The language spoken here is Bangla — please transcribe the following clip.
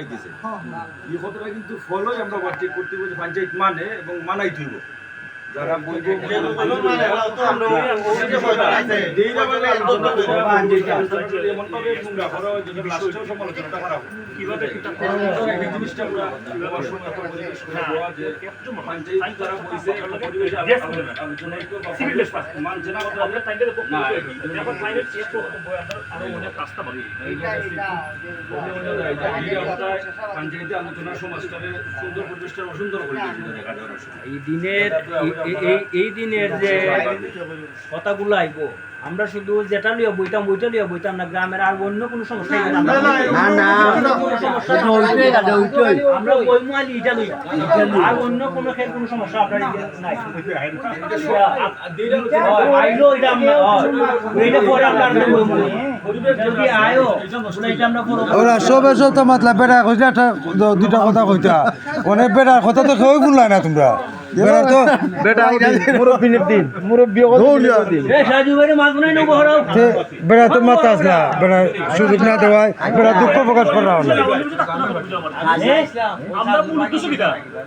দিছে এই কথাটা কিন্তু ফলোই আমরা ওয়ার্ক করতে হবে যে পঞ্চায়েত মানে এবং মানাই দিব যারা বলবো মানে তো আমরা এমন ভাবে তোমরা করো যেটা লাস্টেও সমালোচনাটা করা কিভাবে এটা এই জিনিসটা আমরা পরিবেশ করব যে পঞ্চায়েত যারা বলছে পরিবেশে আলোচনা সিভিল রেসপন্স মানছে না আমরা টাইমে না এখন ক্লাইমেট চেঞ্জ করতে হবে আমরা আরো অনেক রাস্তা পারি পঞ্চায়েতে আলোচনা সমাজটাকে সুন্দর পরিবেশটা সুন্দর করে এই দিনের যে কথাগুলো আইব আমরা শুধু যেটা লিয়া বইতাম না গ্রামের আর অন্য কোনো সমস্যা আমরা বইমালি এটা লই আর অন্য কোনো সমস্যা আপনার নাই আইলো এটা আমরা এইটা পরে আমরা যদি আয়ো এটা আমরা ওরা সবে সব তো মতলব বেড়া কইটা দুইটা কথা কইতা অনেক বেড়ার কথা তো কেউ বললাই না তোমরা বেড়া তো বেটা মুরব্বী বেড়া তো মাতাস না বেড়া সুযোগ না দেওয়ায় বেড়া দুঃখ প্রকাশ করা